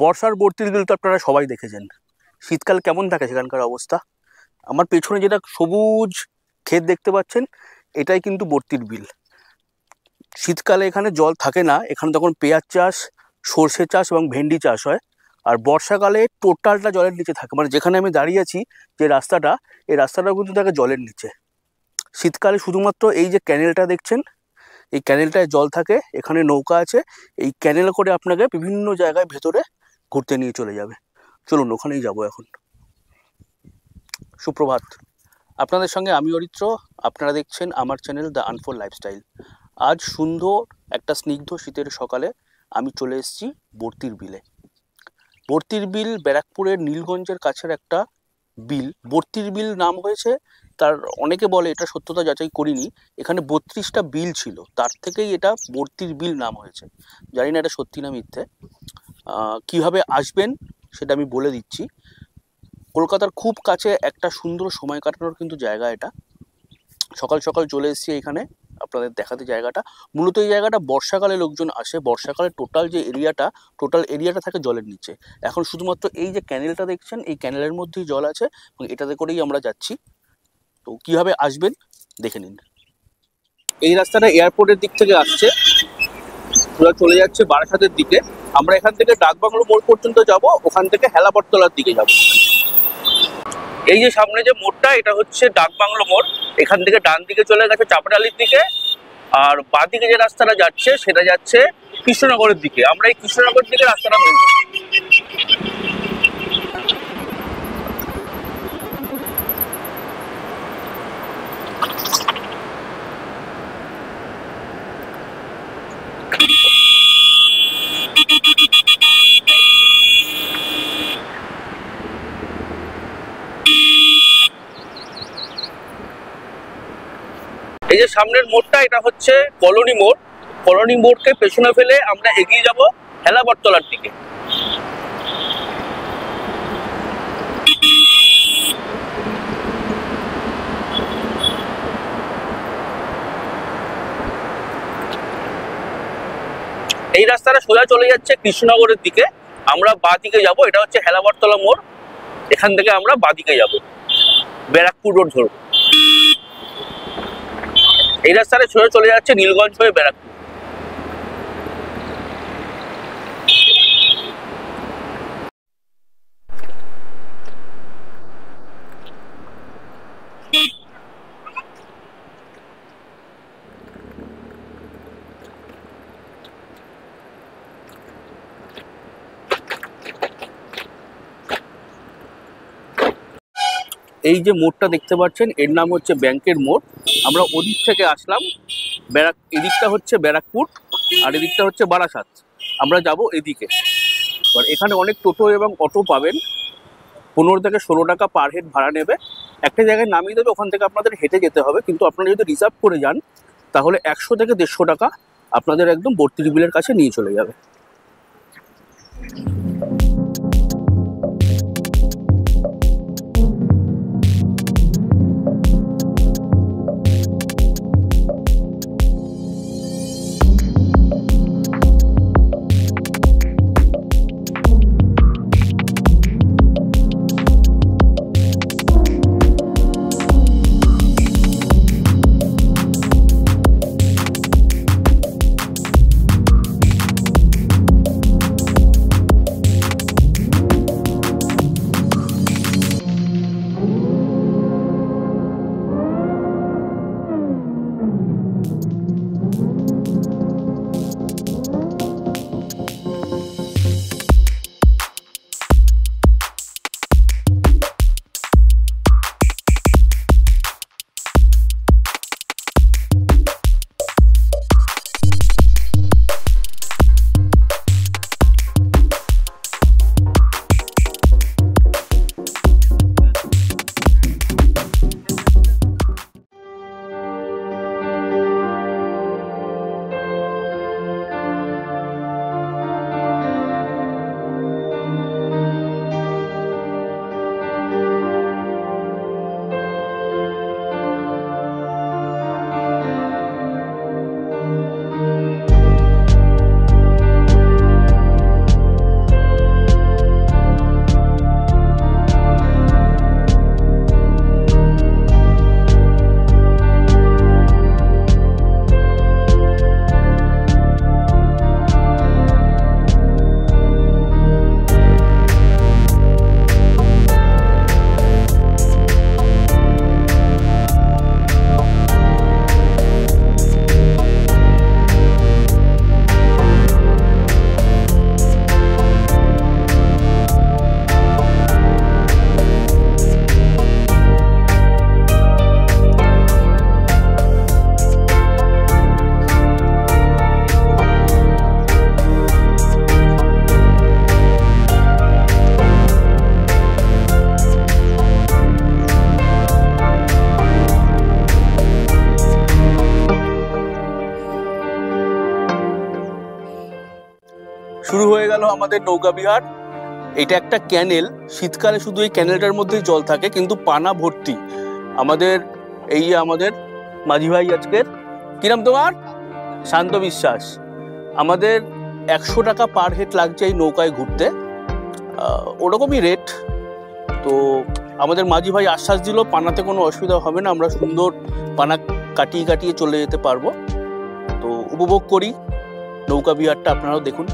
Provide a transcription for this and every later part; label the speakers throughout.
Speaker 1: বর্ষার বর্তির বিল তো আপনারা সবাই দেখেছেন। শীতকাল কেমন থাকে সেখানকার অবস্থা। আমার পেছনে যেটা সবুজ ক্ষেত দেখতে পাচ্ছেন, এটাই কিন্তু বর্তির বিল। শীতকালে এখানে জল থাকে না, এখানে তখন পেঁয়াজ চাষ, সর্ষে চাষ এবং ভেন্ডি চাষ হয়। আর বর্ষাকালে টোটালটা জলের নিচে থাকে, মানে যেখানে আমি দাঁড়িয়ে আছি যে রাস্তাটা, এই রাস্তাটাও কিন্তু থাকে জলের নিচে। শীতকালে শুধুমাত্র এই যে ক্যানেলটা দেখছেন, এই ক্যানেলটায় জল থাকে, এখানে নৌকা আছে, এই ক্যানেল করে আপনাকে বিভিন্ন জায়গায় ভেতরে ঘুরতে নিয়ে চলে যাবে। চলুন ওখানেই যাব এখন। সুপ্রভাত, আপনাদের সঙ্গে আমি অরিত্র। আপনারা দেখছেন আমার চ্যানেল দ্য আনফোল্ড লাইফস্টাইল। আজ সুন্দর একটা স্নিগ্ধ শীতের সকালে আমি চলে এসেছি বর্তির বিলে। বর্তির বিল ব্যারাকপুরের নীলগঞ্জের কাছের একটা বিল। বর্তির বিল নাম হয়েছে, তার অনেকে বলে, এটা সত্যতা যাচাই করিনি, এখানে 32টা বিল ছিল, তার থেকেই এটা বর্তির বিল নাম হয়েছে। জানি না এটা সত্যি না মিথ্যে। কীভাবে আসবেন সেটা আমি বলে দিচ্ছি। কলকাতার খুব কাছে একটা সুন্দর সময় কাটানোর কিন্তু জায়গা এটা। সকাল সকাল চলে এসেছি এখানে আপনাদের দেখাতে জায়গাটা। মূলত এই জায়গাটা বর্ষাকালে লোকজন আসে। বর্ষাকালে টোটাল এরিয়াটা থাকে জলের নিচে। এখন শুধুমাত্র এই যে ক্যানেলটা দেখছেন, এই ক্যানেলের মধ্যেই জল আছে এবং এটাতে করেই আমরা যাচ্ছি। তো কীভাবে আসবেন দেখে নিন। এই রাস্তাটা এয়ারপোর্টের দিক থেকে আসছে, পুরো চলে যাচ্ছে বারাসাতের দিকে। আমরা এখান থেকে ডাকবাংলো মোড় পর্যন্ত যাব, ওখান থেকে হেলাবরতলার দিকে যাব। এই যে সামনে যে মোড়টা, এটা হচ্ছে ডাকবাংলো মোড়। এখান থেকে ডান দিকে চলে গেছে চাপাডালির দিকে, আর বাঁ দিকে যে রাস্তাটা যাচ্ছে সেটা যাচ্ছে কৃষ্ণনগরের দিকে। আমরা এই কৃষ্ণনগর দিকে রাস্তাটা ধরব। এই যে সামনের মোড়টা, এটা হচ্ছে কলোনি মোড়। কলোনি মোড়কে পেছনে ফেলে আমরা এগিয়ে যাব হেলাবরতলার দিকে। এই রাস্তাটা সোজা চলে যাচ্ছে কৃষ্ণনগরের দিকে। আমরা বাঁ দিকে যাব, এটা হচ্ছে হেলাবরতলা মোড়। এখান থেকে আমরা বাঁ দিকে যাব, ব্যারাকপুর রোড ধরব। এই রাস্তাটা সোজা চলে যাচ্ছে নীলগঞ্জ হয়ে ব্যারাকপুর। এই যে মোড়টা দেখতে পাচ্ছেন, এর নাম হচ্ছে ব্যাংকের মোড়। আমরা ওদিক থেকে আসলাম, এদিকটা হচ্ছে ব্যারাকপুর আর এদিকটা হচ্ছে বারাসাত। আমরা যাব এদিকে। এবার এখানে অনেক টোটো এবং অটো পাবেন। 15 থেকে 16 টাকা পার হেড ভাড়া নেবে। একটা জায়গায় নামিয়ে দেবে, ওখান থেকে আপনাদের হেঁটে যেতে হবে। কিন্তু আপনারা যদি রিজার্ভ করে যান তাহলে 100 থেকে 150 টাকা আপনাদের একদম বর্তির বিলের কাছে নিয়ে চলে যাবে। শুরু হয়ে গেল আমাদের নৌকা বিহার। এটা একটা ক্যানেল, শীতকালে শুধু এই ক্যানেলটার মধ্যেই জল থাকে, কিন্তু পানা ভর্তি। আমাদের এই যে আমাদের মাঝি ভাই আজকের, কি নাম তোমার? শান্ত বিশ্বাস। আমাদের 100 টাকা পার হেড লাগছে এই নৌকায় ঘুরতে, ওরকমই রেট। তো আমাদের মাঝি ভাই আশ্বাস দিল পানাতে কোনো অসুবিধা হবে না, আমরা সুন্দর পানা কাটিয়ে কাটিয়ে চলে যেতে পারবো। তো উপভোগ করি নৌকা বিহারটা, আপনারাও দেখুন।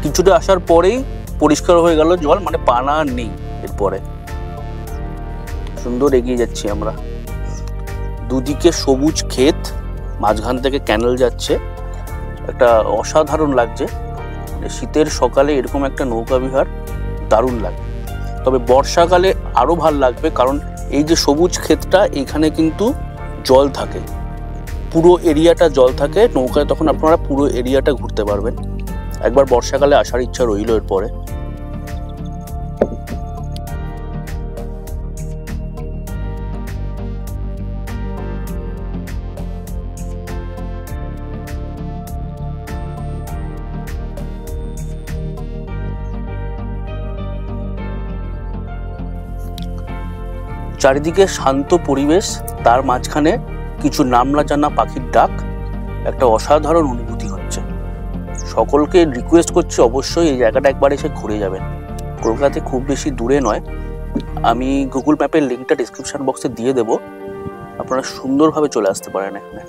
Speaker 1: কিছুটা আসার পরেই পরিষ্কার হয়ে গেল জল, মানে পানা আর নেই। এরপরে সুন্দর এগিয়ে যাচ্ছি আমরা, দুদিকে সবুজ ক্ষেত, মাঝখান থেকে ক্যানেল যাচ্ছে, একটা অসাধারণ লাগছে। শীতের সকালে এরকম একটা নৌকা বিহার দারুণ লাগে। তবে বর্ষাকালে আরো ভাল লাগবে, কারণ এই যে সবুজ ক্ষেতটা, এখানে কিন্তু জল থাকে, পুরো এরিয়াটা জল থাকে নৌকায়, তখন আপনারা পুরো এরিয়াটা ঘুরতে পারবেন। একবার বর্ষাকালে আসার ইচ্ছা রইল এরপরে। চারিদিকে শান্ত পরিবেশ, তার মাঝখানে কিছু নাম না জানা পাখির ডাক, একটা অসাধারণ অনুভূতি হচ্ছে। সকলকে রিকোয়েস্ট করছি অবশ্যই এই জায়গাটা একবার এসে ঘুরে যাবেন। কলকাতা খুব বেশি দূরে নয়, আমি গুগল ম্যাপের লিঙ্কটা ডিসক্রিপশন বক্সে দিয়ে দেব, আপনারা সুন্দরভাবে চলে আসতে পারেন এখানে।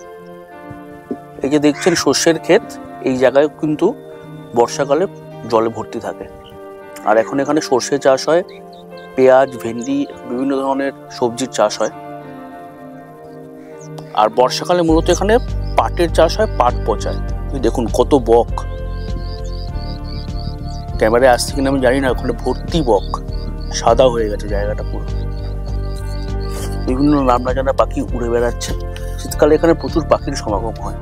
Speaker 1: এই যে দেখছেন সর্ষের ক্ষেত, এই জায়গায় কিন্তু বর্ষাকালে জলে ভর্তি থাকে। আর এখন এখানে সর্ষে চাষ হয়, পেঁয়াজ, ভেন্ডি, বিভিন্ন ধরনের সবজির চাষ হয়। আর বর্ষাকালে মূলত এখানে পাটের চাষ হয়, পাট পচায়। দেখুন কত বক, ক্যামেরায় আসছে কিনা আমি জানি না, ওখানে ভর্তি বক, সাদা হয়ে গেছে জায়গাটা পুরো। বিভিন্ন নাম না জানা পাখি উড়ে বেড়াচ্ছে। শীতকালে এখানে প্রচুর পাখির সমাগম হয়।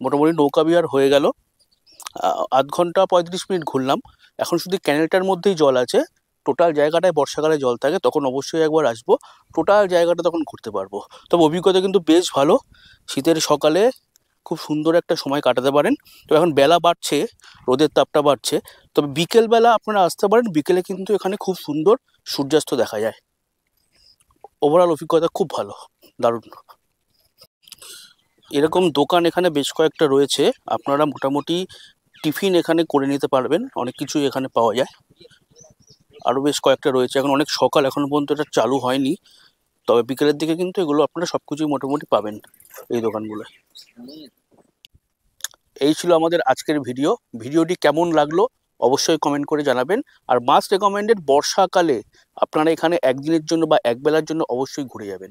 Speaker 1: মোটামুটি নৌকা বিহার হয়ে গেল, আধ ঘন্টা 35 মিনিট ঘুরলাম। এখন শুধু ক্যানেলটার মধ্যেই জল আছে, টোটাল জায়গাটায় বর্ষাকালে জল থাকে, তখন অবশ্যই একবার আসবো, টোটাল জায়গাটা তখন ঘুরতে পারবো। তবে অভিজ্ঞতা কিন্তু বেশ ভালো, শীতের সকালে খুব সুন্দর একটা সময় কাটাতে পারেন। তো এখন বেলা বাড়ছে, রোদের তাপটা বাড়ছে, তবে বিকেলবেলা আপনারা আসতে পারেন, বিকেলে কিন্তু এখানে খুব সুন্দর সূর্যাস্ত দেখা যায়। ওভারঅল অভিজ্ঞতা খুব ভালো, দারুণ। এরকম দোকান এখানে বেশ কয়েকটা রয়েছে, আপনারা মোটামুটি টিফিন এখানে করে নিতে পারবেন, অনেক কিছুই এখানে পাওয়া যায়। আরও বেশ কয়েকটা রয়েছে, এখন অনেক সকাল, এখনো পর্যন্ত এটা চালু হয়নি, তবে বিকেলের দিকে কিন্তু এগুলো আপনারা সব কিছুই মোটামুটি পাবেন এই দোকানগুলো। এই ছিল আমাদের আজকের ভিডিওটি কেমন লাগলো অবশ্যই কমেন্ট করে জানাবেন। আর মাস্ট রেকমেন্ডেড, বর্ষাকালে আপনারা এখানে একদিনের জন্য বা একবেলার জন্য অবশ্যই ঘুরে যাবেন।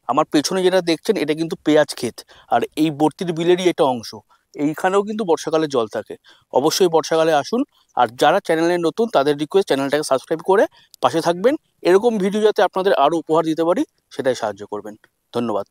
Speaker 1: আমার পেছনে যেটা দেখছেন এটা কিন্তু পেঁয়াজ ক্ষেত, আর এই বর্তির বিলেরই এটা অংশ। এইখানেও কিন্তু বর্ষাকালে জল থাকে। অবশ্যই বর্ষাকালে আসুন। আর যারা চ্যানেলে নতুন তাদের রিকোয়েস্ট, চ্যানেলটাকে সাবস্ক্রাইব করে পাশে থাকবেন। এরকম ভিডিও যাতে আপনাদের আরও উপহার দিতে পারি সেটাই সাহায্য করবেন। ধন্যবাদ।